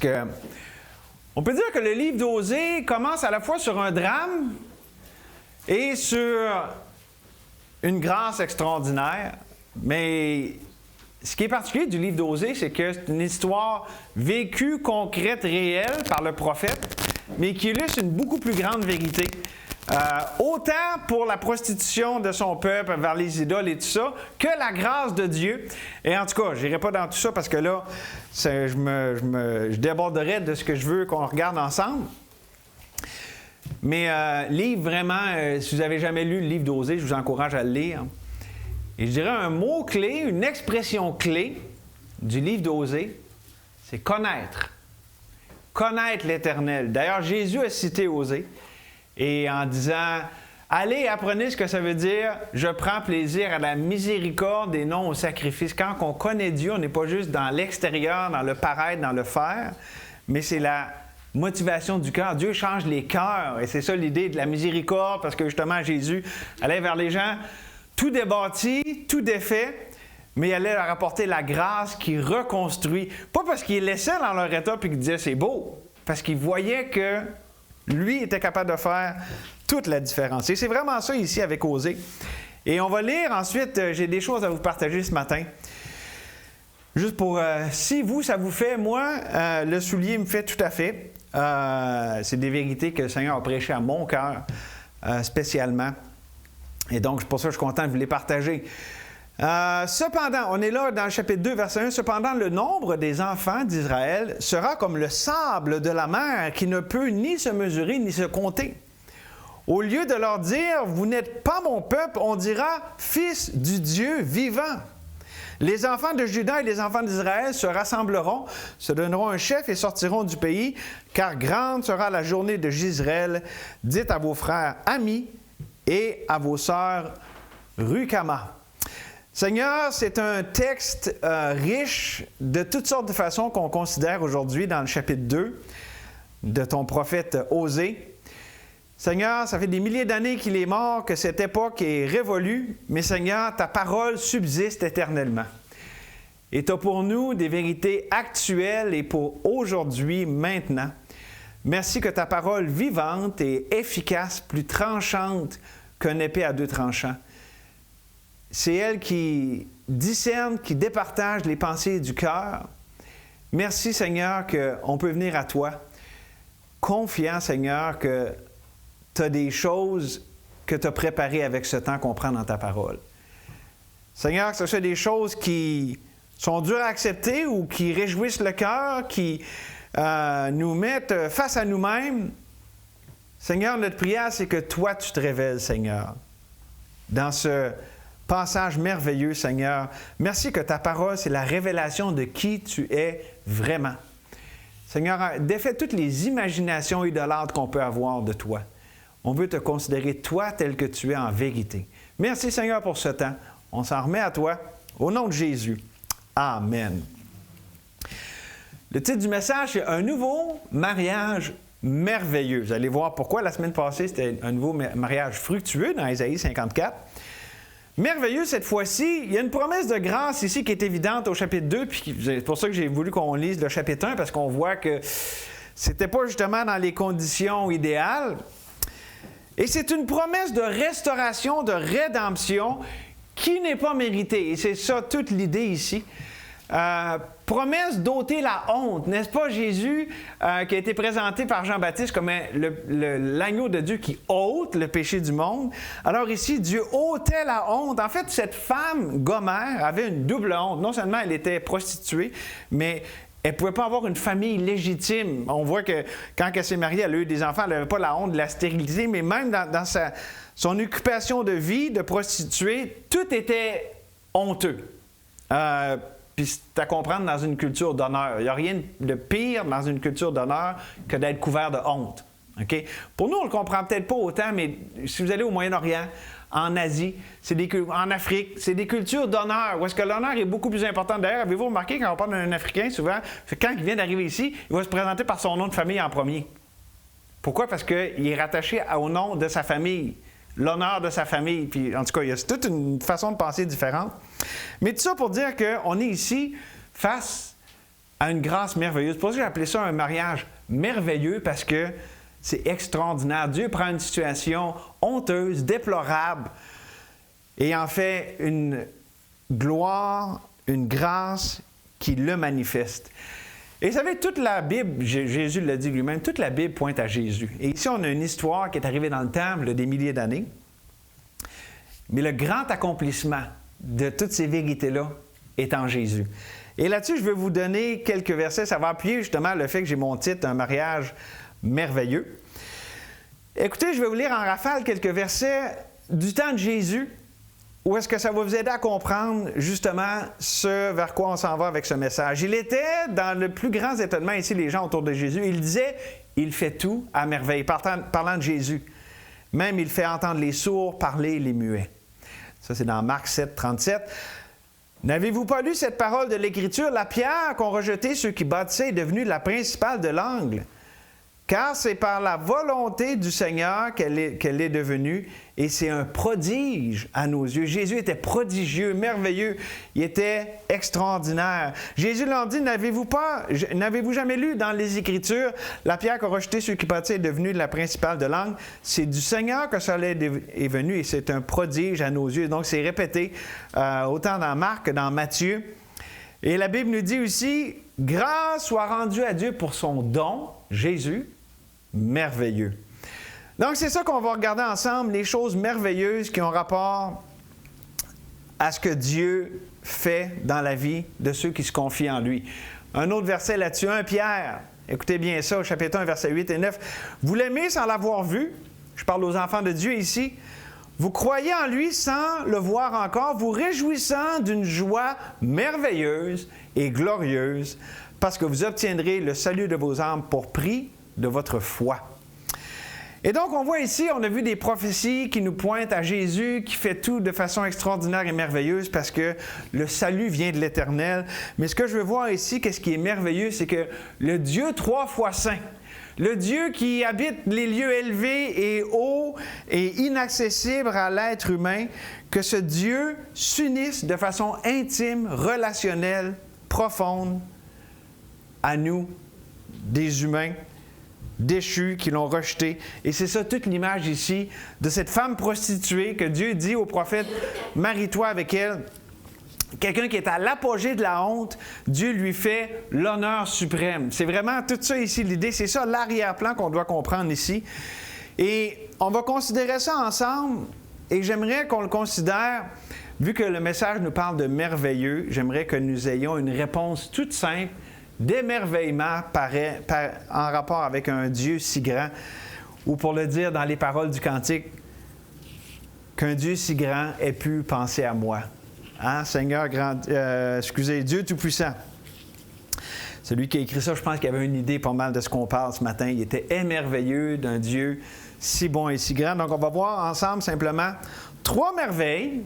que on peut dire que le livre d'Osée commence à la fois sur un drame et sur une grâce extraordinaire. Mais ce qui est particulier du livre d'Osée, c'est que c'est une histoire vécue, concrète, réelle par le prophète, mais qui illustre une beaucoup plus grande vérité. Autant pour la prostitution de son peuple vers les idoles et tout ça, que la grâce de Dieu. Et en tout cas, je n'irai pas dans tout ça parce que là, je déborderais de ce que je veux qu'on regarde ensemble. Mais livre vraiment, si vous n'avez jamais lu le livre d'Osée, je vous encourage à le lire. Et je dirais un mot-clé, une expression clé du livre d'Osée, c'est connaître. Connaître l'Éternel. D'ailleurs, Jésus a cité Osée. Et en disant, allez, apprenez ce que ça veut dire, je prends plaisir à la miséricorde et non au sacrifice. Quand on connaît Dieu, on n'est pas juste dans l'extérieur, dans le paraître, dans le faire, mais c'est la motivation du cœur. Dieu change les cœurs. Et c'est ça l'idée de la miséricorde, parce que justement, Jésus allait vers les gens, tout débâti, tout défait, mais il allait leur apporter la grâce qui reconstruit. Pas parce qu'il les laissait dans leur état et qu'il disait c'est beau, parce qu'il voyait que lui était capable de faire toute la différence. Et c'est vraiment ça ici avec Osée. Et on va lire ensuite, j'ai des choses à vous partager ce matin. Juste pour, si vous, ça vous fait, moi, le soulier me fait tout à fait. C'est des vérités que le Seigneur a prêchées à mon cœur, spécialement. Et donc, c'est pour ça que je suis content de vous les partager. Cependant, on est là dans le chapitre 2, verset 1. Cependant, le nombre des enfants d'Israël sera comme le sable de la mer qui ne peut ni se mesurer ni se compter. Au lieu de leur dire, vous n'êtes pas mon peuple, on dira, fils du Dieu vivant. Les enfants de Juda et les enfants d'Israël se rassembleront, se donneront un chef et sortiront du pays, car grande sera la journée de Jisraël. Dites à vos frères amis et à vos sœurs Rucama. Seigneur, c'est un texte riche de toutes sortes de façons qu'on considère aujourd'hui dans le chapitre 2 de ton prophète Osée. Seigneur, ça fait des milliers d'années qu'il est mort, que cette époque est révolue, mais Seigneur, ta parole subsiste éternellement. Et tu as pour nous des vérités actuelles et pour aujourd'hui, maintenant. Merci que ta parole vivante et efficace, plus tranchante qu'une épée à deux tranchants. C'est elle qui discerne, qui départage les pensées du cœur. Merci, Seigneur, qu'on peut venir à toi, confiant, Seigneur, que tu as des choses que tu as préparées avec ce temps qu'on prend dans ta parole. Seigneur, que ce soit des choses qui sont dures à accepter ou qui réjouissent le cœur, qui nous mettent face à nous-mêmes. Seigneur, notre prière, c'est que toi, tu te révèles, Seigneur, dans ce passage merveilleux, Seigneur. Merci que ta parole, c'est la révélation de qui tu es vraiment. Seigneur, défais toutes les imaginations idolâtres qu'on peut avoir de toi. On veut te considérer, toi, tel que tu es en vérité. Merci, Seigneur, pour ce temps. On s'en remet à toi. Au nom de Jésus. Amen. Le titre du message, c'est « Un nouveau mariage merveilleux ». Vous allez voir pourquoi. La semaine passée, c'était un nouveau mariage fructueux dans Ésaïe 54. Merveilleux cette fois-ci. Il y a une promesse de grâce ici qui est évidente au chapitre 2, puis c'est pour ça que j'ai voulu qu'on lise le chapitre 1, parce qu'on voit que c'était pas justement dans les conditions idéales. Et c'est une promesse de restauration, de rédemption qui n'est pas méritée. Et c'est ça toute l'idée ici. Promesse d'ôter la honte. N'est-ce pas Jésus qui a été présenté par Jean-Baptiste comme l'agneau de Dieu qui ôte le péché du monde? Alors ici, Dieu ôtait la honte. En fait, cette femme, Gomère, avait une double honte. Non seulement elle était prostituée, mais elle ne pouvait pas avoir une famille légitime. On voit que quand elle s'est mariée, elle a eu des enfants, elle n'avait pas la honte de la stérilité, mais même dans son occupation de vie de prostituée, tout était honteux. Puis c'est à comprendre dans une culture d'honneur. Il n'y a rien de pire dans une culture d'honneur que d'être couvert de honte. Okay? Pour nous, on ne le comprend peut-être pas autant, mais si vous allez au Moyen-Orient, en Asie, en Afrique, c'est des cultures d'honneur, où est-ce que l'honneur est beaucoup plus important. D'ailleurs, avez-vous remarqué, quand on parle d'un Africain, souvent, quand il vient d'arriver ici, il va se présenter par son nom de famille en premier. Pourquoi? Parce qu'il est rattaché au nom de sa famille. L'honneur de sa famille. Puis, en tout cas, il y a toute une façon de penser différente. Mais tout ça pour dire qu'on est ici face à une grâce merveilleuse. C'est pour ça que j'ai appelé ça un mariage merveilleux, parce que c'est extraordinaire. Dieu prend une situation honteuse, déplorable, et en fait une gloire, une grâce qui le manifeste. Et vous savez, toute la Bible, Jésus l'a dit lui-même, toute la Bible pointe à Jésus. Et ici, on a une histoire qui est arrivée dans le temps, il y a des milliers d'années. Mais le grand accomplissement de toutes ces vérités-là est en Jésus. Et là-dessus, je vais vous donner quelques versets. Ça va appuyer justement le fait que j'ai mon titre, Un mariage merveilleux. Écoutez, je vais vous lire en rafale quelques versets du temps de Jésus, où est-ce que ça va vous aider à comprendre justement ce vers quoi on s'en va avec ce message. Il était dans le plus grand étonnement ici, les gens autour de Jésus. Il disait, il fait tout à merveille, parlant de Jésus. Même il fait entendre les sourds, parler les muets. Ça, c'est dans Marc 7, 37. N'avez-vous pas lu cette parole de l'Écriture? La pierre qu'ont rejetée ceux qui bâtissaient est devenue la principale de l'angle. Car c'est par la volonté du Seigneur qu'elle est devenue, et c'est un prodige à nos yeux. Jésus était prodigieux, merveilleux, il était extraordinaire. Jésus leur dit, n'avez-vous jamais lu dans les Écritures, la pierre qu'a rejetée ceux qui bâtissaient est devenue la principale de l'angle? C'est du Seigneur que cela est venu, et c'est un prodige à nos yeux. Donc c'est répété autant dans Marc que dans Matthieu. Et la Bible nous dit aussi, grâce soit rendue à Dieu pour son don, Jésus, merveilleux. Donc, c'est ça qu'on va regarder ensemble, les choses merveilleuses qui ont rapport à ce que Dieu fait dans la vie de ceux qui se confient en lui. Un autre verset là-dessus, 1 Pierre, écoutez bien ça, au chapitre 1, versets 8 et 9. Vous l'aimez sans l'avoir vu, je parle aux enfants de Dieu ici, vous croyez en lui sans le voir encore, vous réjouissant d'une joie merveilleuse et glorieuse, parce que vous obtiendrez le salut de vos âmes pour prix de votre foi. Et donc, on voit ici, on a vu des prophéties qui nous pointent à Jésus, qui fait tout de façon extraordinaire et merveilleuse parce que le salut vient de l'Éternel. Mais ce que je veux voir ici, qu'est-ce qui est merveilleux, c'est que le Dieu 3 fois saint, le Dieu qui habite les lieux élevés et hauts et inaccessibles à l'être humain, que ce Dieu s'unisse de façon intime, relationnelle, profonde à nous, des humains déchus qui l'ont rejeté. Et c'est ça toute l'image ici de cette femme prostituée que Dieu dit au prophète, marie-toi avec elle. Quelqu'un qui est à l'apogée de la honte, Dieu lui fait l'honneur suprême. C'est vraiment tout ça ici, l'idée. C'est ça l'arrière-plan qu'on doit comprendre ici. Et on va considérer ça ensemble. Et j'aimerais qu'on le considère, vu que le message nous parle de merveilleux, j'aimerais que nous ayons une réponse toute simple, d'émerveillement en rapport avec un Dieu si grand, ou pour le dire dans les paroles du cantique, qu'un Dieu si grand ait pu penser à moi. Hein? Seigneur, Dieu Tout-Puissant. Celui qui a écrit ça, je pense qu'il avait une idée pas mal de ce qu'on parle ce matin. Il était émerveilleux d'un Dieu si bon et si grand. Donc, on va voir ensemble simplement 3 merveilles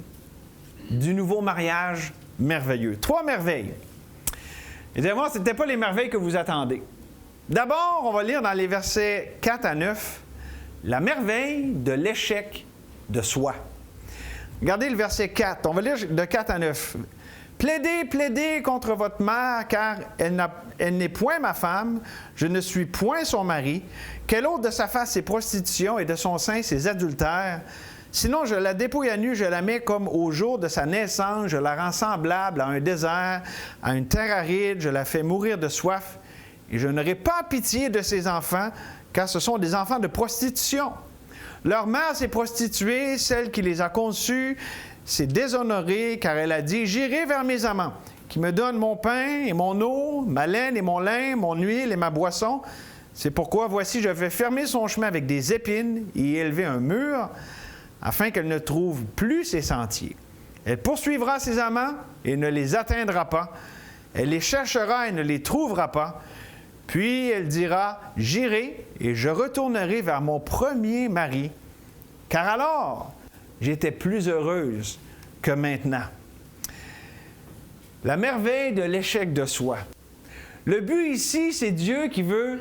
du nouveau mariage merveilleux. 3 merveilles. Et vous allez voir, ce n'étaient pas les merveilles que vous attendez. D'abord, on va lire dans les versets 4 à 9, la merveille de l'échec de soi. Regardez le verset 4. On va lire de 4 à 9. « Plaidez contre votre mère, car elle n'est point ma femme, je ne suis point son mari. Quelle autre de sa face ses prostitutions et de son sein ses adultères? Sinon, je la dépouille à nu, je la mets comme au jour de sa naissance, je la rends semblable à un désert, à une terre aride, je la fais mourir de soif, et je n'aurai pas pitié de ses enfants, car ce sont des enfants de prostitution. Leur mère s'est prostituée, celle qui les a conçus s'est déshonorée, car elle a dit, j'irai vers mes amants, qui me donnent mon pain et mon eau, ma laine et mon lin, mon huile et ma boisson. C'est pourquoi, voici, je vais fermer son chemin avec des épines et élever un mur, afin qu'elle ne trouve plus ses sentiers. Elle poursuivra ses amants et ne les atteindra pas. Elle les cherchera et ne les trouvera pas. Puis elle dira, j'irai et je retournerai vers mon premier mari, car alors j'étais plus heureuse que maintenant. La merveille de l'échec de soi. Le but ici, c'est Dieu qui veut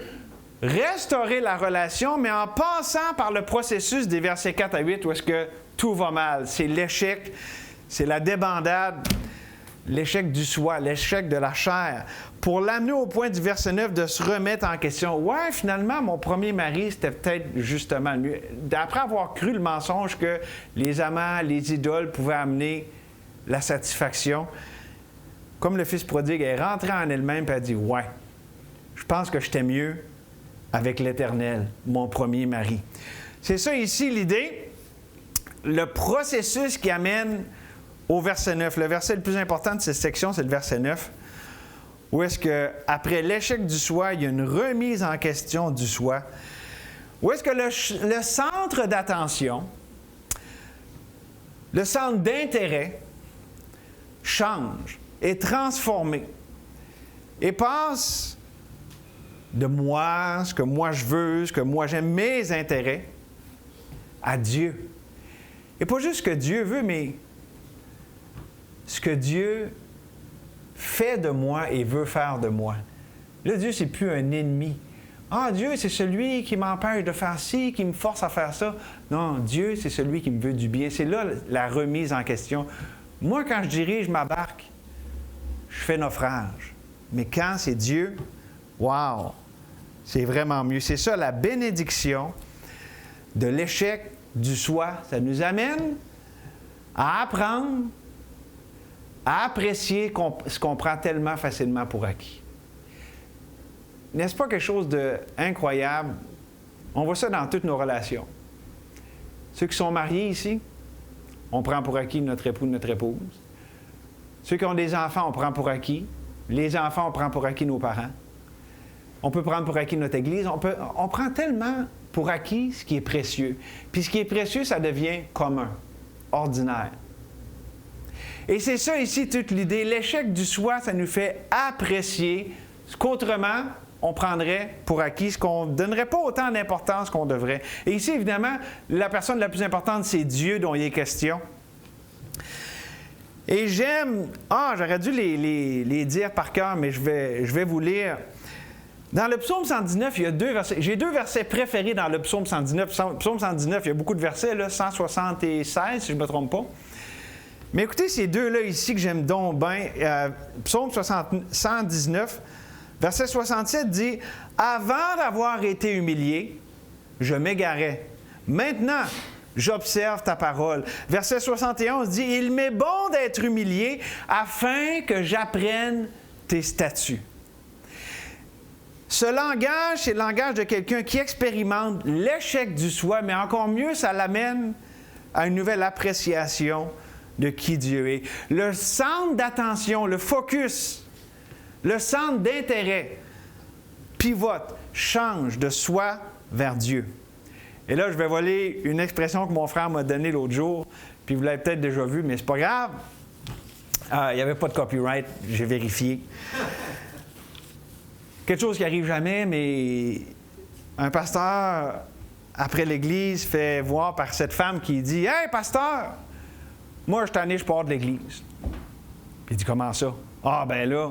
restaurer la relation, mais en passant par le processus des versets 4 à 8 où est-ce que tout va mal. C'est l'échec, c'est la débandade. l'échec du soi, l'échec de la chair, pour l'amener au point du verset 9 de se remettre en question. Ouais, finalement, mon premier mari, c'était peut-être justement le mieux. Après avoir cru le mensonge que les amants, les idoles pouvaient amener la satisfaction, comme le fils prodigue, elle est rentrée en elle-même et elle a dit, ouais, je pense que j'étais mieux avec l'Éternel, mon premier mari. C'est ça ici l'idée, le processus qui amène au verset 9. Le verset le plus important de cette section, c'est le verset 9, où est-ce qu'après l'échec du soi, il y a une remise en question du soi, où est-ce que le centre d'attention, le centre d'intérêt change, est transformé et passe de moi, ce que moi je veux, ce que moi j'aime, mes intérêts, à Dieu. Et pas juste ce que Dieu veut, mais ce que Dieu fait de moi et veut faire de moi. Là, Dieu, c'est plus un ennemi. Ah, Dieu, c'est celui qui m'empêche de faire ci, qui me force à faire ça. Non, Dieu, c'est celui qui me veut du bien. C'est là la remise en question. Moi, quand je dirige ma barque, je fais naufrage. Mais quand c'est Dieu, wow, c'est vraiment mieux. C'est ça, la bénédiction de l'échec du soi. Ça nous amène à apprendre, à apprécier ce qu'on prend tellement facilement pour acquis. N'est-ce pas quelque chose d'incroyable? On voit ça dans toutes nos relations. Ceux qui sont mariés ici, on prend pour acquis notre époux, notre épouse. Ceux qui ont des enfants, on prend pour acquis. Les enfants, on prend pour acquis nos parents. On peut prendre pour acquis notre Église. On prend tellement pour acquis ce qui est précieux. Puis ce qui est précieux, ça devient commun, ordinaire. Et c'est ça ici toute l'idée. L'échec du soi, ça nous fait apprécier ce qu'autrement, on prendrait pour acquis, ce qu'on ne donnerait pas autant d'importance qu'on devrait. Et ici, évidemment, la personne la plus importante, c'est Dieu dont il est question. Et j'aime... j'aurais dû les dire par cœur, mais je vais vous lire. Dans le psaume 119, il y a 2 versets. J'ai 2 versets préférés dans le psaume 119. Psaume 119, il y a beaucoup de versets, là, 176, si je ne me trompe pas. Mais écoutez ces deux-là ici que j'aime donc bien. Psaume 119, verset 67 dit « Avant d'avoir été humilié, je m'égarais. Maintenant, j'observe ta parole. » Verset 71 dit « Il m'est bon d'être humilié afin que j'apprenne tes statuts. » Ce langage, c'est le langage de quelqu'un qui expérimente l'échec du soi, mais encore mieux, ça l'amène à une nouvelle appréciation de qui Dieu est. Le centre d'attention, le focus, le centre d'intérêt pivote, change de soi vers Dieu. Et là, je vais voler une expression que mon frère m'a donnée l'autre jour, puis vous l'avez peut-être déjà vue, mais c'est pas grave. Il n'y avait pas de copyright, j'ai vérifié. Quelque chose qui n'arrive jamais, mais un pasteur, après l'Église, fait voir par cette femme qui dit « Hey, pasteur! » Moi, je suis tanné, je pars de l'Église. Puis il dit, comment ça? Ah, ben là,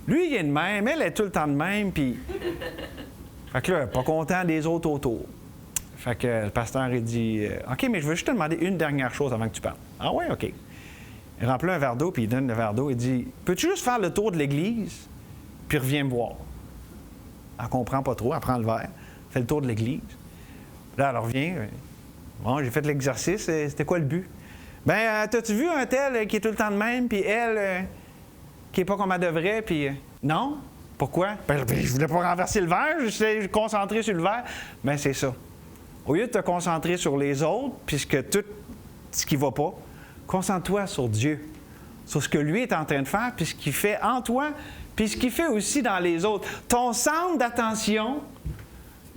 lui, il est de même, elle est tout le temps de même, puis... Fait que là, pas content des autres autour. Fait que le pasteur, il dit, OK, mais je veux juste te demander une dernière chose avant que tu parles. Ah ouais, OK. Il remplit un verre d'eau, puis il donne le verre d'eau, il dit, peux-tu juste faire le tour de l'Église, puis reviens me voir? Elle comprend pas trop, elle prend le verre, fait le tour de l'Église. Là, elle revient. Bon, j'ai fait l'exercice, c'était quoi le but? Ben, t'as-tu vu un tel qui est tout le temps de même, puis elle qui n'est pas comme elle devrait, puis non? Pourquoi? Ben, je voulais pas renverser le verre, je suis concentré sur le verre. Ben, c'est ça. Au lieu de te concentrer sur les autres, puisque tout ce qui ne va pas, concentre-toi sur Dieu, sur ce que lui est en train de faire, puis ce qu'il fait en toi, puis ce qu'il fait aussi dans les autres. Ton centre d'attention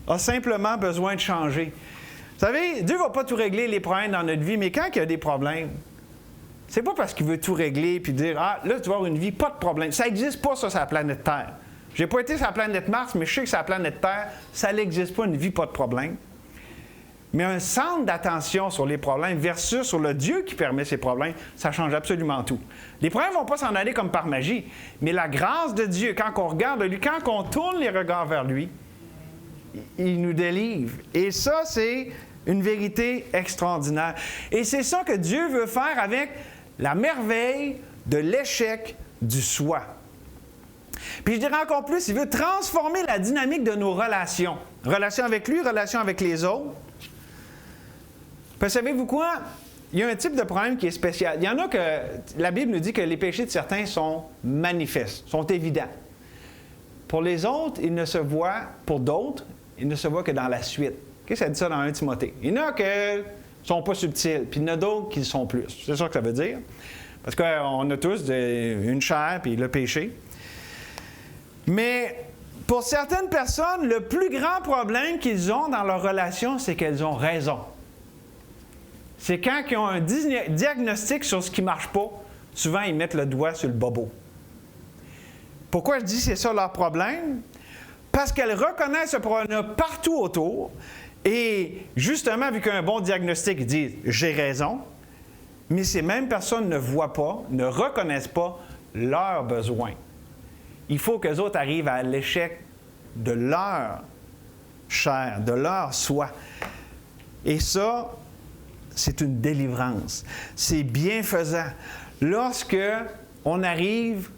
a simplement besoin de changer. Vous savez, Dieu ne va pas tout régler les problèmes dans notre vie, mais quand il y a des problèmes, c'est pas parce qu'il veut tout régler puis dire « Ah, là, tu vas avoir une vie, pas de problème. » Ça n'existe pas, ça, sur la planète Terre. Je n'ai pas été sur la planète Mars, mais je sais que sur la planète Terre, ça n'existe pas, une vie, pas de problème. Mais un centre d'attention sur les problèmes versus sur le Dieu qui permet ces problèmes, ça change absolument tout. Les problèmes ne vont pas s'en aller comme par magie, mais la grâce de Dieu, quand on regarde lui, quand on tourne les regards vers lui, il nous délivre. Et ça, c'est une vérité extraordinaire. Et c'est ça que Dieu veut faire avec la merveille de l'échec du soi. Puis je dirais encore plus, il veut transformer la dynamique de nos relations. Relations avec lui, relations avec les autres. Puis savez-vous quoi? Il y a un type de problème qui est spécial. Il y en a que la Bible nous dit que les péchés de certains sont manifestes, sont évidents. Pour les autres, ils ne se voient, pour d'autres, ils ne se voient que dans la suite. Qu'est-ce que ça dit ça dans 1 Timothée? Il y en a qui ne sont pas subtils, puis il y en a d'autres qui le sont plus. C'est ça que ça veut dire. Parce qu'on a tous une chair, puis le péché. Mais pour certaines personnes, le plus grand problème qu'ils ont dans leur relation, c'est qu'elles ont raison. C'est quand ils ont un diagnostic sur ce qui ne marche pas, souvent ils mettent le doigt sur le bobo. Pourquoi je dis que c'est ça leur problème? Parce qu'elles reconnaissent ce problème partout autour. Et justement, vu qu'il y a un bon diagnostic, ils disent « j'ai raison », mais ces mêmes personnes ne voient pas, ne reconnaissent pas leurs besoins. Il faut qu'eux autres arrivent à l'échec de leur chair, de leur soi. Et ça, c'est une délivrance. C'est bienfaisant. Lorsque on arrive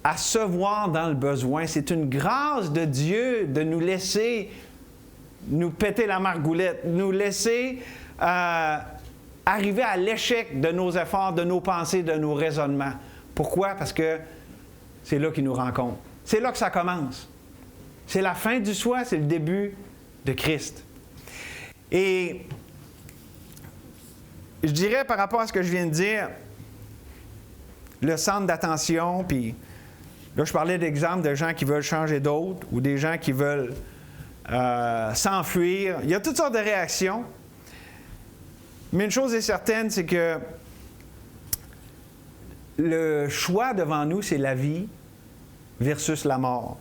à se voir dans le besoin, c'est une grâce de Dieu de nous laisser nous péter la margoulette, nous laisser arriver à l'échec de nos efforts, de nos pensées, de nos raisonnements. Pourquoi? Parce que c'est là qu'il nous rencontre. C'est là que ça commence. C'est la fin du soi, c'est le début de Christ. Et je dirais par rapport à ce que je viens de dire, le centre d'attention, puis là je parlais d'exemples de gens qui veulent changer d'autres ou des gens qui veulent s'enfuir. Il y a toutes sortes de réactions. Mais une chose est certaine, c'est que le choix devant nous, c'est la vie versus la mort.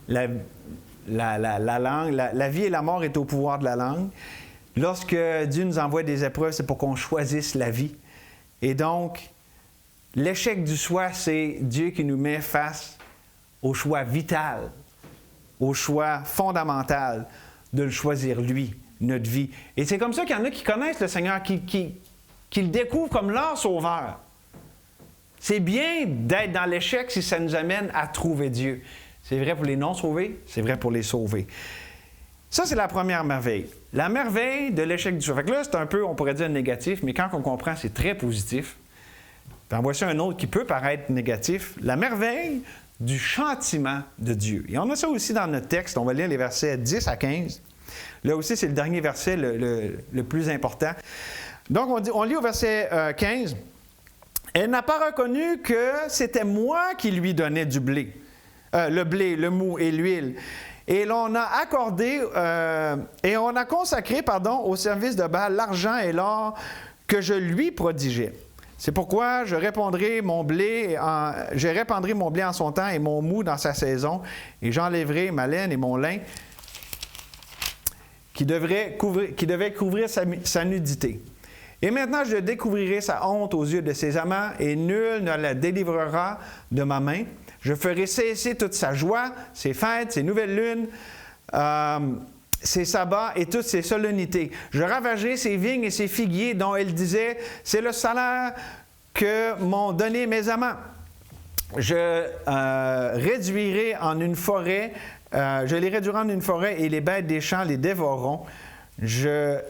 La langue, la vie et la mort est au pouvoir de la langue. Lorsque Dieu nous envoie des épreuves, c'est pour qu'on choisisse la vie. Et donc, l'échec du soi, c'est Dieu qui nous met face au choix vital, au choix fondamental de le choisir lui, notre vie. Et c'est comme ça qu'il y en a qui connaissent le Seigneur, qui le découvrent comme leur sauveur. C'est bien d'être dans l'échec si ça nous amène à trouver Dieu. C'est vrai pour les non-sauvés, c'est vrai pour les sauvés. Ça, c'est la première merveille. La merveille de l'échec du soi. Fait que là, c'est un peu, on pourrait dire négatif, mais quand on comprend, c'est très positif. Puis en voici un autre qui peut paraître négatif. La merveille du châtiment de Dieu. Et on a ça aussi dans notre texte. On va lire les versets 10 à 15. Là aussi, c'est le dernier verset le plus important. Donc, on lit au verset 15. « Elle n'a pas reconnu que c'était moi qui lui donnais du blé, le blé, le mou et l'huile. Et l'on a accordé, et on a consacré, au service de Baal l'argent et l'or que je lui prodiguais. C'est pourquoi je répandrai mon blé en son temps et mon mou dans sa saison, et j'enlèverai ma laine et mon lin qui devait couvrir sa nudité. Et maintenant, je découvrirai sa honte aux yeux de ses amants, et nul ne la délivrera de ma main. Je ferai cesser toute sa joie, ses fêtes, ses nouvelles lunes, ses sabbats et toutes ses solennités. Je ravagerai ses vignes et ses figuiers dont elle disait, c'est le salaire que m'ont donné mes amants. Je réduirai en une forêt, je les réduirai en une forêt et les bêtes des champs les dévoreront. Je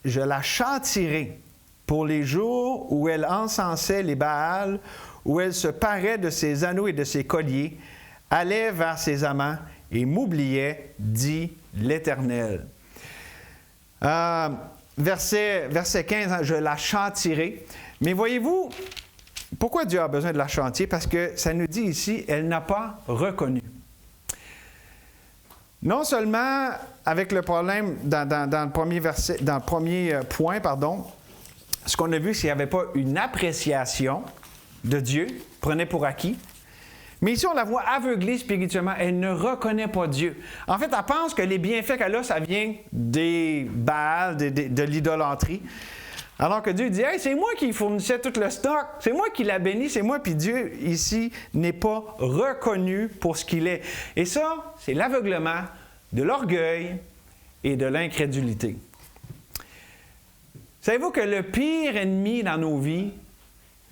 la châtirai pour les jours où elle encensait les Baals, où elle se parait de ses anneaux et de ses colliers, allait vers ses amants et m'oubliait, dit l'Éternel. Verset 15, je la châtirai. Mais voyez-vous, pourquoi Dieu a besoin de la châtier? Parce que ça nous dit ici, elle n'a pas reconnu. Non seulement avec le problème dans le premier verset, dans le premier point, ce qu'on a vu, c'est qu'il n'y avait pas une appréciation de Dieu, prenait pour acquis. Mais ici, on la voit aveuglée spirituellement. Elle ne reconnaît pas Dieu. En fait, elle pense que les bienfaits qu'elle a, ça vient des Baals, de l'idolâtrie. Alors que Dieu dit, hey, c'est moi qui fournissais tout le stock, c'est moi qui l'a béni, c'est moi, puis Dieu, ici, n'est pas reconnu pour ce qu'il est. Et ça, c'est l'aveuglement de l'orgueil et de l'incrédulité. Savez-vous que le pire ennemi dans nos vies,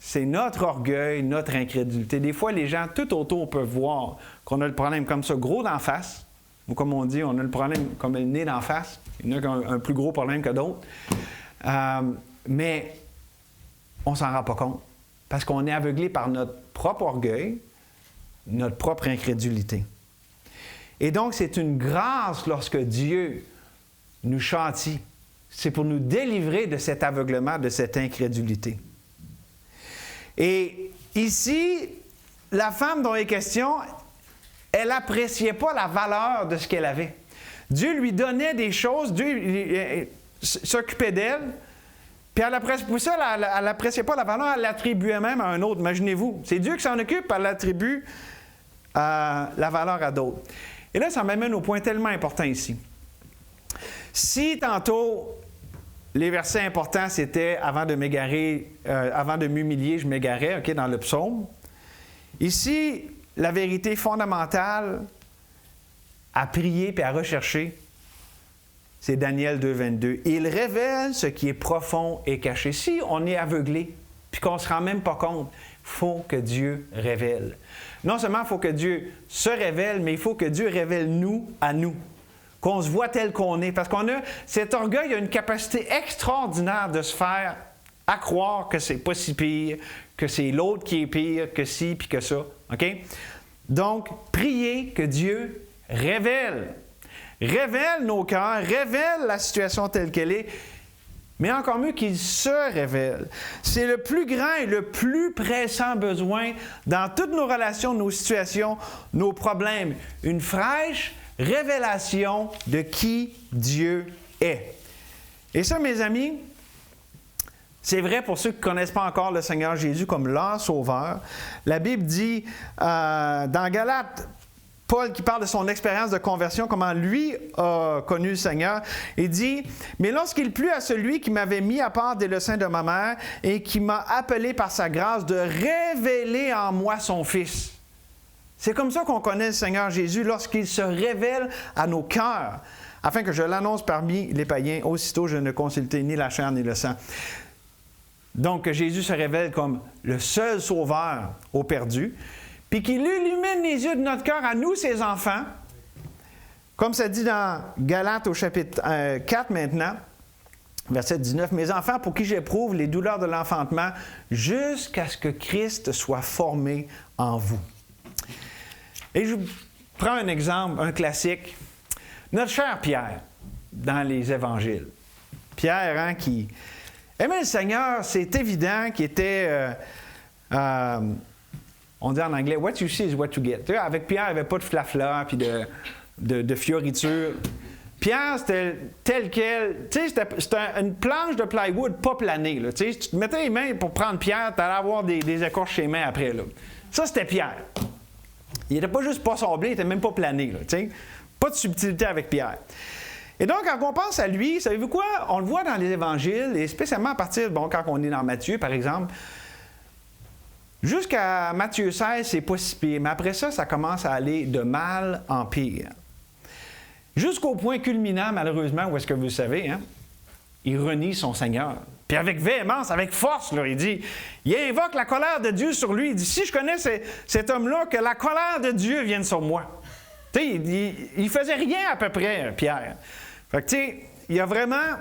c'est notre orgueil, notre incrédulité. Des fois, les gens tout autour peuvent voir qu'on a le problème comme ça, gros d'en face. Ou comme on dit, on a le problème comme le nez d'en face. Il y en a qui ont un plus gros problème que d'autres. Mais on ne s'en rend pas compte. Parce qu'on est aveuglé par notre propre orgueil, notre propre incrédulité. Et donc, c'est une grâce lorsque Dieu nous châtie. C'est pour nous délivrer de cet aveuglement, de cette incrédulité. Et ici, la femme dont il est question, elle n'appréciait pas la valeur de ce qu'elle avait. Dieu lui donnait des choses, Dieu s'occupait d'elle, puis elle n'appréciait pas la valeur, elle l'attribuait même à un autre. Imaginez-vous, c'est Dieu qui s'en occupe, elle l'attribue la valeur à d'autres. Et là, ça m'amène au point tellement important ici. Si tantôt, les versets importants, c'était avant de m'égarer, avant de m'humilier, je m'égarais, OK, dans le psaume. Ici, la vérité fondamentale à prier et à rechercher, c'est Daniel 2,22. Il révèle ce qui est profond et caché. Si on est aveuglé puis qu'on ne se rend même pas compte, il faut que Dieu révèle. Non seulement il faut que Dieu se révèle, mais il faut que Dieu révèle nous à nous. Qu'on se voit tel qu'on est. Parce qu'on a cet orgueil a une capacité extraordinaire de se faire à croire que c'est pas si pire, que c'est l'autre qui est pire, que ci puis que ça. OK? Donc, priez que Dieu révèle. Révèle nos cœurs, révèle la situation telle qu'elle est, mais encore mieux qu'il se révèle. C'est le plus grand et le plus pressant besoin dans toutes nos relations, nos situations, nos problèmes. Une fraîche révélation de qui Dieu est. Et ça, mes amis, c'est vrai pour ceux qui ne connaissent pas encore le Seigneur Jésus comme leur Sauveur. La Bible dit dans Galates, Paul qui parle de son expérience de conversion, comment lui a connu le Seigneur, il dit « Mais lorsqu'il plut à celui qui m'avait mis à part dès le sein de ma mère et qui m'a appelé par sa grâce de révéler en moi son Fils. » C'est comme ça qu'on connaît le Seigneur Jésus, lorsqu'il se révèle à nos cœurs, afin que je l'annonce parmi les païens. Aussitôt, je ne consultai ni la chair ni le sang. Donc, que Jésus se révèle comme le seul sauveur aux perdus, puis qu'il illumine les yeux de notre cœur à nous, ses enfants, comme ça dit dans Galates au chapitre 4 maintenant, verset 19, « Mes enfants, pour qui j'éprouve les douleurs de l'enfantement, jusqu'à ce que Christ soit formé en vous. » Et je prends un exemple, un classique. Notre cher Pierre, dans les Évangiles. Pierre, hein, qui aimait le Seigneur, c'est évident qu'il était, on dit en anglais, « What you see is what you get ». Tu sais, avec Pierre, il n'y avait pas de flafla puis de fioritures. Pierre, c'était tel quel. Tu sais, c'était une planche de plywood pas planée. Là, tu sais, tu te mettais les mains pour prendre Pierre, tu allais avoir des écorches chez les mains après. Là. Ça, c'était Pierre. Il n'était pas juste pas sablé, il n'était même pas plané. Là, tu sais. Pas de subtilité avec Pierre. Et donc, quand on pense à lui, savez-vous quoi? On le voit dans les Évangiles, et spécialement à partir, quand on est dans Matthieu, par exemple, jusqu'à Matthieu 16, c'est pas si pire. Mais après ça, ça commence à aller de mal en pire. Jusqu'au point culminant, malheureusement, où est-ce que vous le savez, hein? Il renie son Seigneur. Puis avec véhémence, avec force, là, il invoque la colère de Dieu sur lui. Il dit, si je connais cet homme-là, que la colère de Dieu vienne sur moi. Tu sais, il faisait rien à peu près, Pierre. Fait que, tu sais, il a vraiment...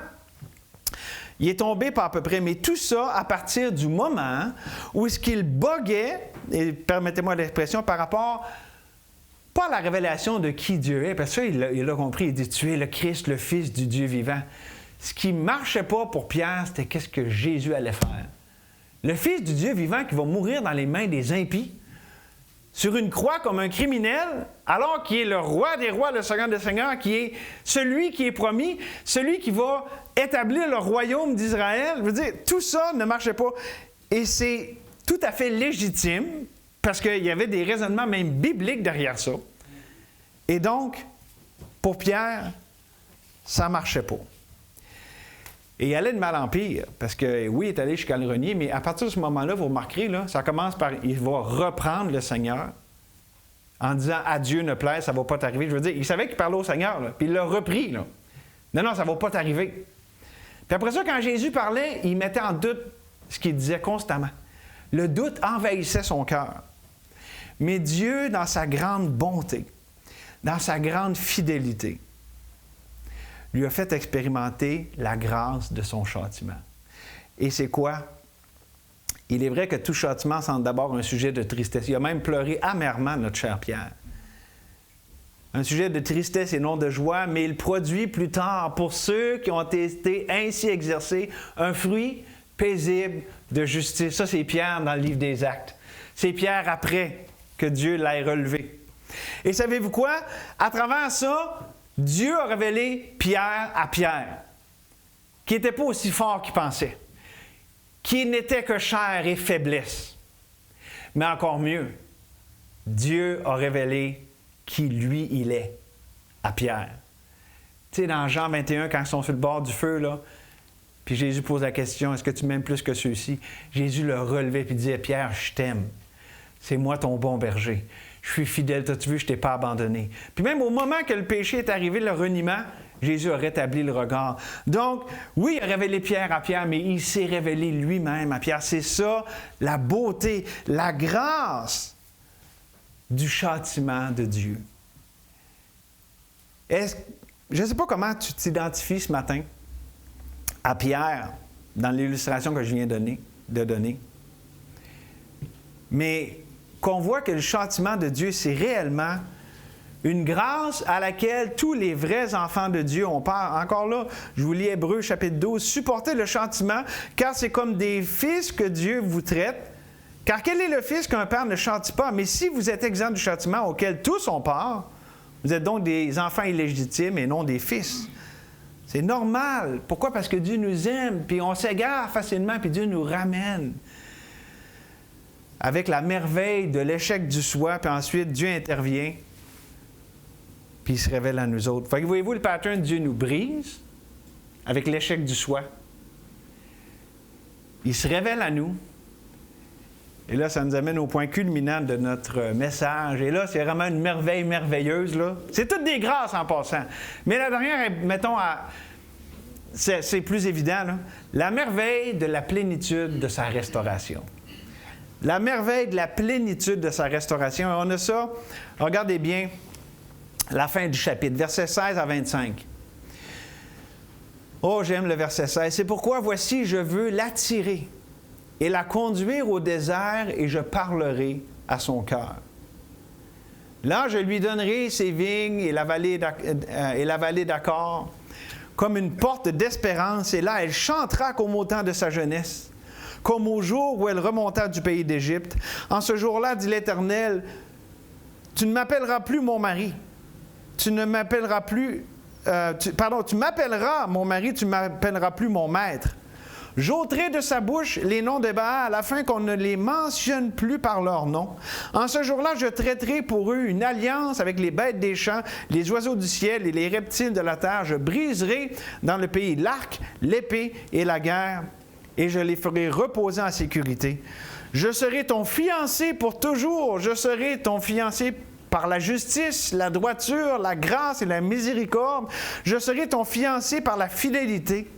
Il est tombé pas à peu près, mais tout ça à partir du moment où est-ce qu'il boguait, et permettez-moi l'expression, par rapport... pas à la révélation de qui Dieu est, parce que ça, il l'a compris, il dit, tu es le Christ, le Fils du Dieu vivant. Ce qui ne marchait pas pour Pierre, c'était qu'est-ce que Jésus allait faire. Le Fils du Dieu vivant qui va mourir dans les mains des impies, sur une croix comme un criminel, alors qu'il est le roi des rois, le Seigneur des seigneurs, qui est celui qui est promis, celui qui va établir le royaume d'Israël. Je veux dire, tout ça ne marchait pas. Et c'est tout à fait légitime, parce qu'il y avait des raisonnements même bibliques derrière ça. Et donc, pour Pierre, ça ne marchait pas. Et il allait de mal en pire, parce que oui, il est allé jusqu'à le renier, mais à partir de ce moment-là, vous remarquerez, là, ça commence par, il va reprendre le Seigneur en disant « À Dieu ne plaise, ça ne va pas t'arriver ». Je veux dire, il savait qu'il parlait au Seigneur, là, puis il l'a repris. Là. Non, ça ne va pas t'arriver. Puis après ça, quand Jésus parlait, il mettait en doute ce qu'il disait constamment. Le doute envahissait son cœur. Mais Dieu, dans sa grande bonté, dans sa grande fidélité, lui a fait expérimenter la grâce de son châtiment. Et c'est quoi? Il est vrai que tout châtiment semble d'abord un sujet de tristesse. Il a même pleuré amèrement, notre cher Pierre. Un sujet de tristesse et non de joie, mais il produit plus tard, pour ceux qui ont été ainsi exercés, un fruit paisible de justice. Ça, c'est Pierre dans le livre des Actes. C'est Pierre après que Dieu l'ait relevé. Et savez-vous quoi? À travers ça, Dieu a révélé Pierre à Pierre, qui n'était pas aussi fort qu'il pensait, qui n'était que chair et faiblesse. Mais encore mieux, Dieu a révélé qui, lui, il est, à Pierre. Tu sais, dans Jean 21, quand ils sont sur le bord du feu, là, puis Jésus pose la question, « Est-ce que tu m'aimes plus que ceux-ci? » Jésus le relevait et disait, « Pierre, je t'aime. C'est moi ton bon berger. Je suis fidèle. T'as-tu vu, je ne t'ai pas abandonné. » Puis même au moment que le péché est arrivé, le reniement, Jésus a rétabli le regard. Donc, oui, il a révélé Pierre à Pierre, mais il s'est révélé lui-même à Pierre. C'est ça, la beauté, la grâce du châtiment de Dieu. Je ne sais pas comment tu t'identifies ce matin à Pierre dans l'illustration que je viens de donner. Mais qu'on voit que le châtiment de Dieu, c'est réellement une grâce à laquelle tous les vrais enfants de Dieu ont part. Encore là, je vous lis Hébreux chapitre 12. « Supportez le châtiment, car c'est comme des fils que Dieu vous traite. Car quel est le fils qu'un père ne châtie pas? Mais si vous êtes exempt du châtiment auquel tous ont part, vous êtes donc des enfants illégitimes et non des fils. » C'est normal. Pourquoi? Parce que Dieu nous aime, puis on s'égare facilement, puis Dieu nous ramène. Avec la merveille de l'échec du soi, puis ensuite Dieu intervient, puis il se révèle à nous autres. Fait que voyez-vous le pattern, Dieu nous brise avec l'échec du soi. Il se révèle à nous. Et là, ça nous amène au point culminant de notre message. Et là, c'est vraiment une merveille merveilleuse, là. C'est toutes des grâces en passant. Mais la dernière, mettons, c'est plus évident, là. La merveille de la plénitude de sa restauration. La merveille de la plénitude de sa restauration. Et on a ça, regardez bien, la fin du chapitre, versets 16 à 25. Oh, j'aime le verset 16. « C'est pourquoi, voici, je veux l'attirer et la conduire au désert, et je parlerai à son cœur. Là, je lui donnerai ses vignes et la vallée d'Accord comme une porte d'espérance, et là, elle chantera comme au temps de sa jeunesse, comme au jour où elle remonta du pays d'Égypte. En ce jour-là, dit l'Éternel, tu ne m'appelleras plus mon mari, tu m'appelleras mon mari, tu ne m'appelleras plus mon maître. J'ôterai de sa bouche les noms de Baal, afin qu'on ne les mentionne plus par leur nom. En ce jour-là, je traiterai pour eux une alliance avec les bêtes des champs, les oiseaux du ciel et les reptiles de la terre. Je briserai dans le pays l'arc, l'épée et la guerre, et je les ferai reposer en sécurité. Je serai ton fiancé pour toujours. Je serai ton fiancé par la justice, la droiture, la grâce et la miséricorde. Je serai ton fiancé par la fidélité.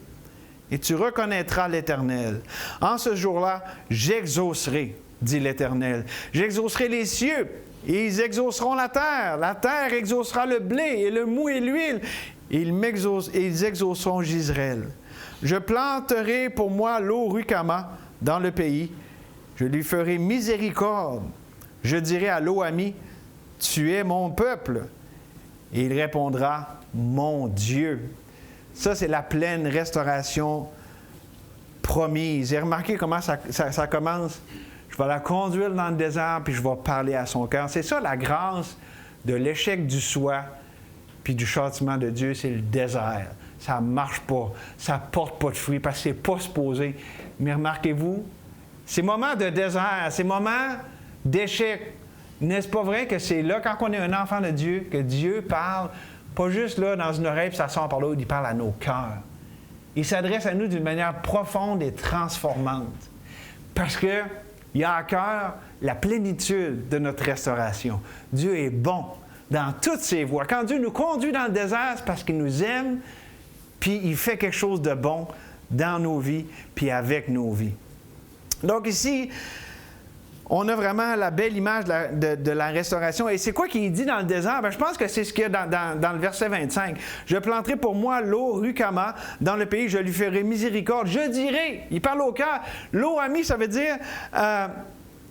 Et tu reconnaîtras l'Éternel. En ce jour-là, j'exaucerai, dit l'Éternel. J'exaucerai les cieux, et ils exauceront la terre. La terre exaucera le blé, et le mou et l'huile. Et ils exauceront Gisraël. Je planterai pour moi l'eau Rukama dans le pays. Je lui ferai miséricorde. Je dirai à l'eau amie, tu es mon peuple. Et il répondra, mon Dieu. Ça, c'est la pleine restauration promise. Et remarquez comment ça commence. Je vais la conduire dans le désert, puis je vais parler à son cœur. C'est ça la grâce de l'échec du soi, puis du châtiment de Dieu, c'est le désert. Ça ne marche pas, ça ne porte pas de fruits, parce que ce n'est pas supposé. Mais remarquez-vous, ces moments de désert, ces moments d'échec, n'est-ce pas vrai que c'est là, quand on est un enfant de Dieu, que Dieu parle, pas juste là dans une oreille, puis ça sort par l'autre, il parle à nos cœurs. Il s'adresse à nous d'une manière profonde et transformante. Parce qu'il a à cœur la plénitude de notre restauration. Dieu est bon dans toutes ses voies. Quand Dieu nous conduit dans le désert, c'est parce qu'il nous aime, puis il fait quelque chose de bon dans nos vies, puis avec nos vies. Donc ici, on a vraiment la belle image de la restauration. Et c'est quoi qu'il dit dans le désert? Bien, je pense que c'est ce qu'il y a dans le verset 25. « Je planterai pour moi l'eau Rukama dans le pays, je lui ferai miséricorde. Je dirai, il parle au cœur, l'eau ami, ça veut dire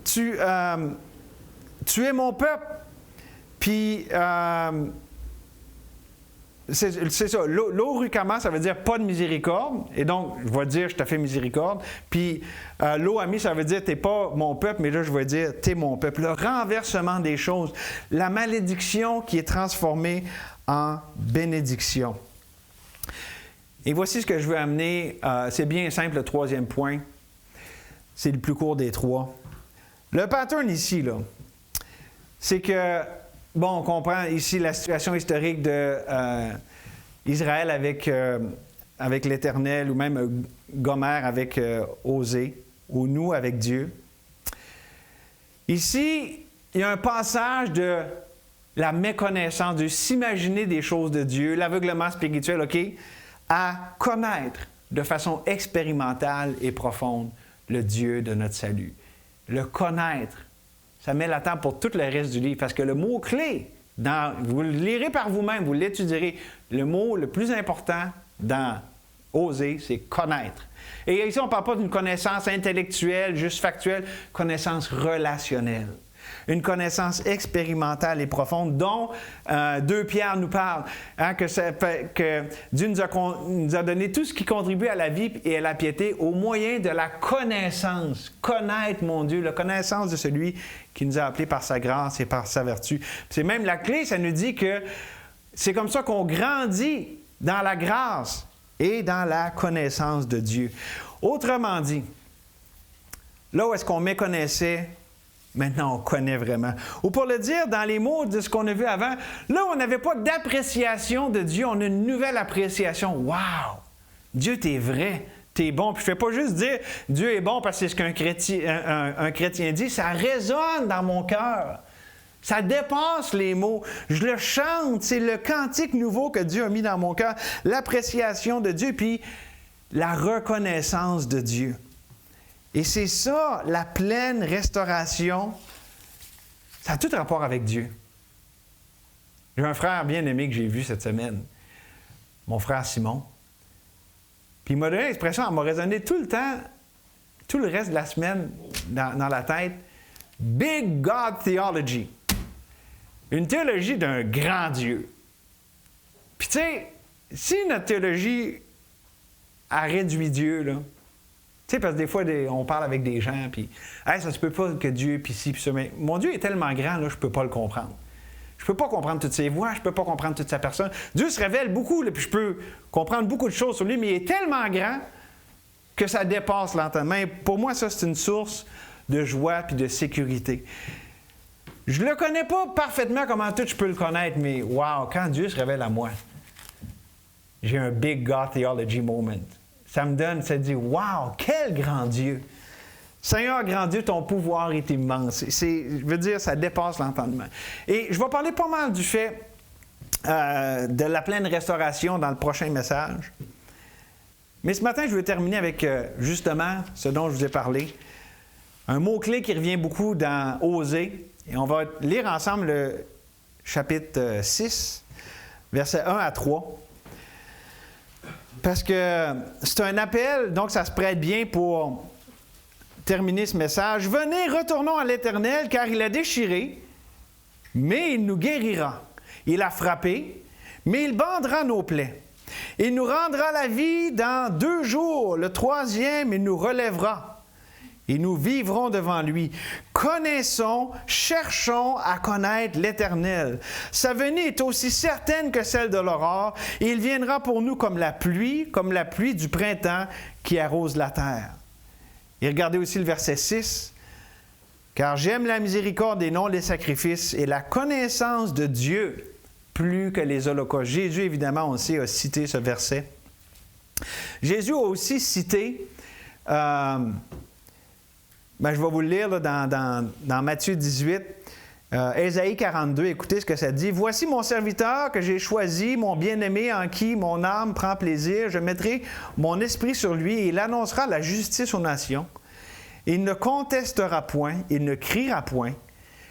tu es mon peuple. Puis, c'est ça, l'eau Rukama, ça veut dire pas de miséricorde. Et donc, je vais dire, je te fais miséricorde. Puis, l'eau ami, ça veut dire, t'es pas mon peuple, mais là, je vais dire, t'es mon peuple. Le renversement des choses. La malédiction qui est transformée en bénédiction. Et voici ce que je veux amener. C'est bien simple, le troisième point. C'est le plus court des trois. Le pattern ici, là, c'est que, bon, on comprend ici la situation historique d'Israël avec l'Éternel, ou même Gomer avec Osée, ou nous avec Dieu. Ici, il y a un passage de la méconnaissance, de s'imaginer des choses de Dieu, l'aveuglement spirituel, OK, à connaître de façon expérimentale et profonde le Dieu de notre salut. Le connaître, ça met la table pour tout le reste du livre, parce que le mot-clé, vous le lirez par vous-même, vous l'étudierez, le mot le plus important dans Osée, c'est connaître. Et ici, on ne parle pas d'une connaissance intellectuelle, juste factuelle, connaissance relationnelle. Une connaissance expérimentale et profonde dont 2 Pierre nous parle, hein, que Dieu nous a donné tout ce qui contribue à la vie et à la piété au moyen de la connaissance. Connaître, mon Dieu, la connaissance de celui qui nous a appelés par sa grâce et par sa vertu. C'est même la clé, ça nous dit que c'est comme ça qu'on grandit dans la grâce et dans la connaissance de Dieu. Autrement dit, là où est-ce qu'on méconnaissait, maintenant, on connaît vraiment. Ou pour le dire dans les mots de ce qu'on a vu avant, là, on n'avait pas d'appréciation de Dieu, on a une nouvelle appréciation. Wow! Dieu, t'es vrai, t'es bon. Puis je ne fais pas juste dire Dieu est bon parce que c'est ce qu'un chrétien dit, ça résonne dans mon cœur. Ça dépasse les mots. Je le chante, c'est le cantique nouveau que Dieu a mis dans mon cœur. L'appréciation de Dieu, puis la reconnaissance de Dieu. Et c'est ça, la pleine restauration. Ça a tout rapport avec Dieu. J'ai un frère bien aimé que j'ai vu cette semaine, mon frère Simon. Puis il m'a donné l'expression, elle m'a résonné tout le temps, tout le reste de la semaine dans la tête. Big God Theology. Une théologie d'un grand Dieu. Puis tu sais, si notre théologie a réduit Dieu, là, tu sais, parce que des fois, on parle avec des gens, puis hey, ça se peut pas que Dieu, puis ci, puis ça. Mais mon Dieu est tellement grand, là, je ne peux pas le comprendre. Je ne peux pas comprendre toutes ses voies, je ne peux pas comprendre toute sa personne. Dieu se révèle beaucoup, là, puis je peux comprendre beaucoup de choses sur lui, mais il est tellement grand que ça dépasse l'entendement. Pour moi, ça, c'est une source de joie puis de sécurité. Je ne le connais pas parfaitement comment tout je peux le connaître, mais wow, quand Dieu se révèle à moi, j'ai un big God theology moment. Ça me donne, ça dit, wow, quel grand Dieu! Seigneur, grand Dieu, ton pouvoir est immense. Je veux dire, ça dépasse l'entendement. Et je vais parler pas mal du fait de la pleine restauration dans le prochain message. Mais ce matin, je veux terminer avec justement ce dont je vous ai parlé. Un mot-clé qui revient beaucoup dans Osée. Et on va lire ensemble le chapitre 6, versets 1 à 3. Parce que c'est un appel, donc ça se prête bien pour terminer ce message. « Venez, retournons à l'Éternel, car il a déchiré, mais il nous guérira. Il a frappé, mais il bandera nos plaies. Il nous rendra la vie dans 2 jours. Le 3e, il nous relèvera. Et nous vivrons devant lui. Connaissons, cherchons à connaître l'Éternel. Sa venue est aussi certaine que celle de l'aurore. Il viendra pour nous comme la pluie du printemps qui arrose la terre. » Et regardez aussi le verset 6. « Car j'aime la miséricorde et non les sacrifices, et la connaissance de Dieu plus que les holocaustes. » Jésus, évidemment, aussi a cité ce verset. Jésus a aussi cité... je vais vous le lire là, dans Matthieu 18, Ésaïe 42, écoutez ce que ça dit. « Voici mon serviteur que j'ai choisi, mon bien-aimé en qui mon âme prend plaisir. Je mettrai mon esprit sur lui et il annoncera la justice aux nations. Il ne contestera point, il ne criera point,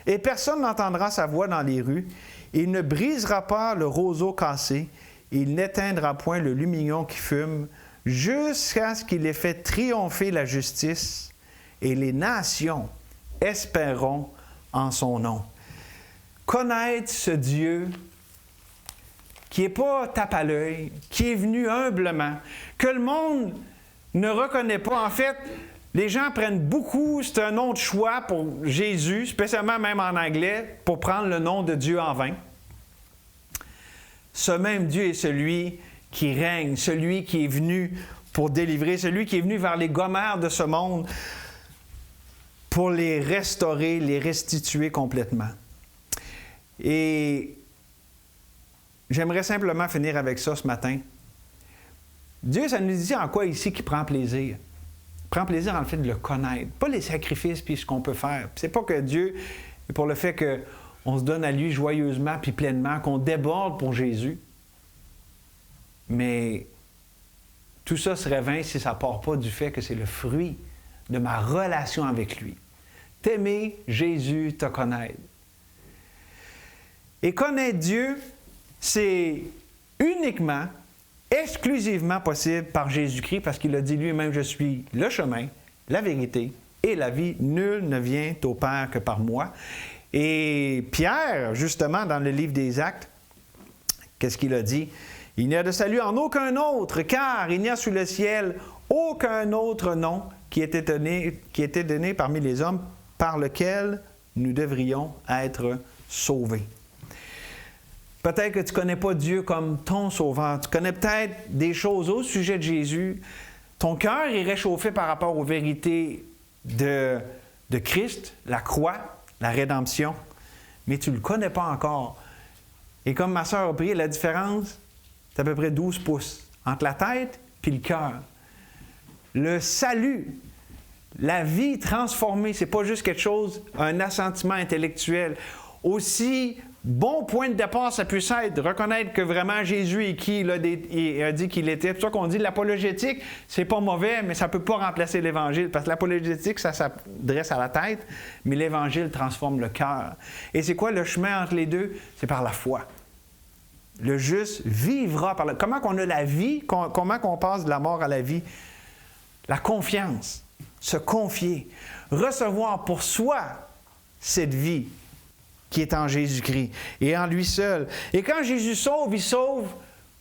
et personne n'entendra sa voix dans les rues. Il ne brisera pas le roseau cassé, il n'éteindra point le lumignon qui fume, jusqu'à ce qu'il ait fait triompher la justice, et les nations espéreront en son nom. Connaître ce Dieu qui n'est pas tape à l'œil, qui est venu humblement, que le monde ne reconnaît pas. En fait, les gens prennent beaucoup, c'est un nom de choix pour Jésus, spécialement même en anglais, pour prendre le nom de Dieu en vain. Ce même Dieu est celui qui règne, celui qui est venu pour délivrer, celui qui est venu vers les gommères de ce monde pour les restaurer, les restituer complètement. Et j'aimerais simplement finir avec ça ce matin. Dieu, ça nous dit en quoi ici qu'il prend plaisir? Il prend plaisir en le fait de le connaître, pas les sacrifices puis ce qu'on peut faire. C'est pas que Dieu, pour le fait qu'on se donne à lui joyeusement puis pleinement, qu'on déborde pour Jésus, mais tout ça serait vain si ça ne part pas du fait que c'est le fruit de ma relation avec lui. T'aimer Jésus, te connaître. Et connaître Dieu, c'est uniquement, exclusivement possible par Jésus-Christ, parce qu'il a dit lui-même, je suis le chemin, la vérité et la vie. Nul ne vient au Père que par moi. Et Pierre, justement, dans le livre des Actes, qu'est-ce qu'il a dit? Il n'y a de salut en aucun autre, car il n'y a sous le ciel aucun autre nom qui était donné parmi les hommes par lequel nous devrions être sauvés. Peut-être que tu ne connais pas Dieu comme ton sauveur. Tu connais peut-être des choses au sujet de Jésus. Ton cœur est réchauffé par rapport aux vérités de Christ, la croix, la rédemption, mais tu ne le connais pas encore. Et comme ma sœur a prié, la différence, c'est à peu près 12 pouces entre la tête et le cœur. Le salut, la vie transformée, ce n'est pas juste quelque chose, un assentiment intellectuel. Aussi bon point de départ, ça puisse être de reconnaître que vraiment Jésus est qui il a dit qu'il était. C'est pour ça qu'on dit l'apologétique, c'est pas mauvais, mais ça ne peut pas remplacer l'Évangile, parce que l'apologétique, ça s'adresse à la tête, mais l'Évangile transforme le cœur. Et c'est quoi le chemin entre les deux? C'est par la foi. Le juste vivra par la... Comment qu'on a la vie? Comment qu'on passe de la mort à la vie? La confiance, se confier, recevoir pour soi cette vie qui est en Jésus-Christ et en lui seul. Et quand Jésus sauve, il sauve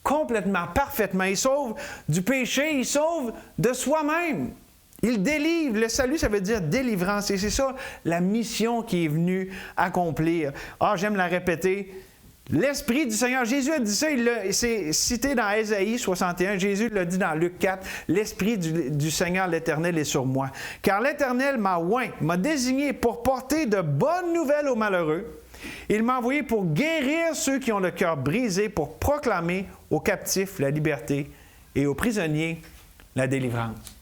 complètement, parfaitement. Il sauve du péché, il sauve de soi-même. Il délivre. Le salut, ça veut dire délivrance. Et c'est ça la mission qu'il est venu accomplir. Ah, j'aime la répéter. L'Esprit du Seigneur, Jésus a dit ça, c'est cité dans Ésaïe 61, Jésus l'a dit dans Luc 4, « L'Esprit du Seigneur l'Éternel est sur moi, car l'Éternel m'a oint, m'a désigné pour porter de bonnes nouvelles aux malheureux. Il m'a envoyé pour guérir ceux qui ont le cœur brisé, pour proclamer aux captifs la liberté et aux prisonniers la délivrance. »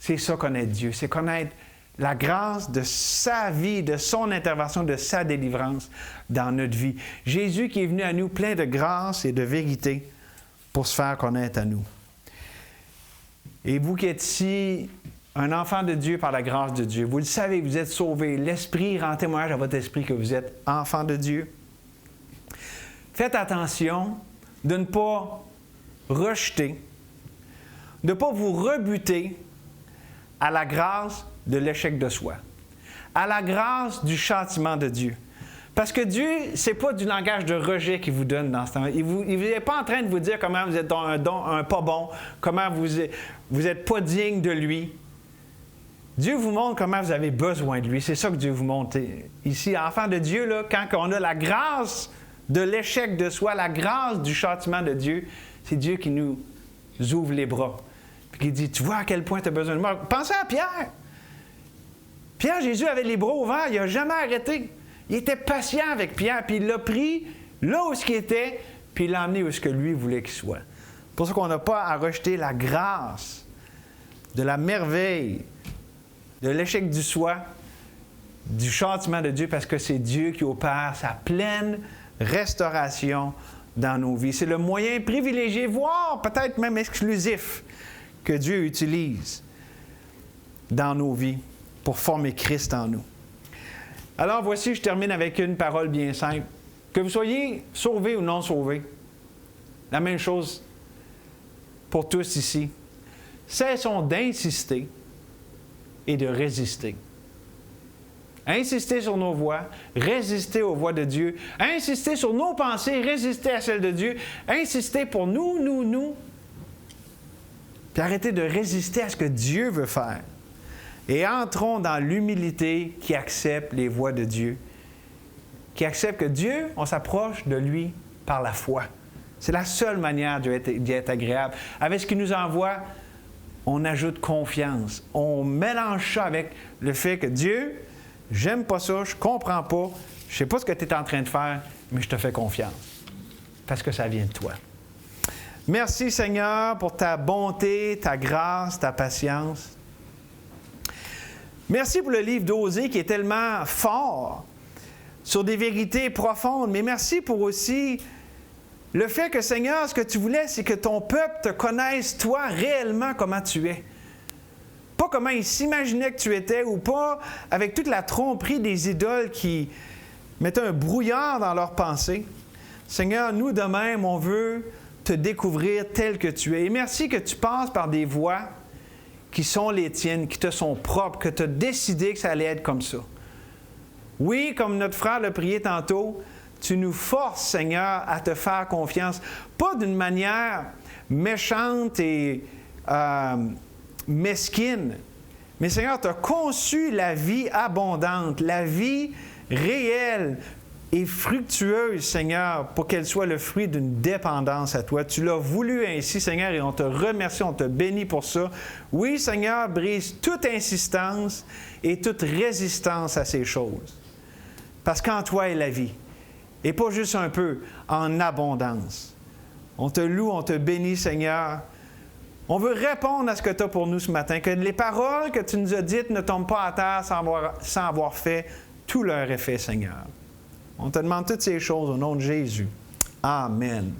C'est ça connaître Dieu, c'est connaître la grâce de sa vie, de son intervention, de sa délivrance dans notre vie. Jésus qui est venu à nous plein de grâce et de vérité pour se faire connaître à nous. Et vous qui êtes ici, un enfant de Dieu par la grâce de Dieu, vous le savez, vous êtes sauvés. L'Esprit rend témoignage à votre esprit que vous êtes enfant de Dieu. Faites attention de ne pas rejeter, de ne pas vous rebuter à la grâce de l'échec de soi, à la grâce du châtiment de Dieu. Parce que Dieu, ce n'est pas du langage de rejet qu'il vous donne dans ce temps. Il n'est pas en train de vous dire comment vous êtes un pas bon, comment vous n'êtes pas digne de lui. Dieu vous montre comment vous avez besoin de lui. C'est ça que Dieu vous montre. Ici, enfant de Dieu, là, quand on a la grâce de l'échec de soi, la grâce du châtiment de Dieu, c'est Dieu qui nous ouvre les bras. Puis qui dit, tu vois à quel point tu as besoin de moi. Pensez à Pierre. Pierre, Jésus avait les bras ouverts, il n'a jamais arrêté. Il était patient avec Pierre, puis il l'a pris là où il était, puis il l'a emmené où lui voulait qu'il soit. C'est pour ça qu'on n'a pas à rejeter la grâce de la merveille, de l'échec du soi, du châtiment de Dieu, parce que c'est Dieu qui opère sa pleine restauration dans nos vies. C'est le moyen privilégié, voire peut-être même exclusif, que Dieu utilise dans nos vies. pour former Christ en nous. Alors voici, je termine avec une parole bien simple. Que vous soyez sauvés ou non sauvés, la même chose pour tous ici. Cessons d'insister et de résister. Insister sur nos voix, résister aux voix de Dieu, insister sur nos pensées, résister à celles de Dieu, insister pour nous, puis arrêter de résister à ce que Dieu veut faire. Et entrons dans l'humilité qui accepte les voix de Dieu, qui accepte que Dieu, on s'approche de lui par la foi. C'est la seule manière d'y être agréable. Avec ce qu'il nous envoie, on ajoute confiance. On mélange ça avec le fait que Dieu, j'aime pas ça, je comprends pas, je sais pas ce que tu es en train de faire, mais je te fais confiance. Parce que ça vient de toi. Merci Seigneur pour ta bonté, ta grâce, ta patience. Merci pour le livre d'Osée qui est tellement fort sur des vérités profondes, mais merci pour aussi le fait que, Seigneur, ce que tu voulais, c'est que ton peuple te connaisse, toi, réellement, comment tu es. Pas comment ils s'imaginaient que tu étais, ou pas avec toute la tromperie des idoles qui mettaient un brouillard dans leurs pensées. Seigneur, nous, de même, on veut te découvrir tel que tu es. Et merci que tu passes par des voies qui sont les tiennes, qui te sont propres, que tu as décidé que ça allait être comme ça. Oui, comme notre frère l'a prié tantôt, tu nous forces, Seigneur, à te faire confiance. Pas d'une manière méchante et mesquine, mais Seigneur, tu as conçu la vie abondante, la vie réelle et fructueuse, Seigneur, pour qu'elle soit le fruit d'une dépendance à toi. Tu l'as voulu ainsi, Seigneur, et on te remercie, on te bénit pour ça. Oui, Seigneur, brise toute insistance et toute résistance à ces choses. Parce qu'en toi est la vie. Et pas juste un peu, en abondance. On te loue, on te bénit, Seigneur. On veut répondre à ce que tu as pour nous ce matin, que les paroles que tu nous as dites ne tombent pas à terre sans avoir fait tout leur effet, Seigneur. On te demande toutes ces choses au nom de Jésus. Amen.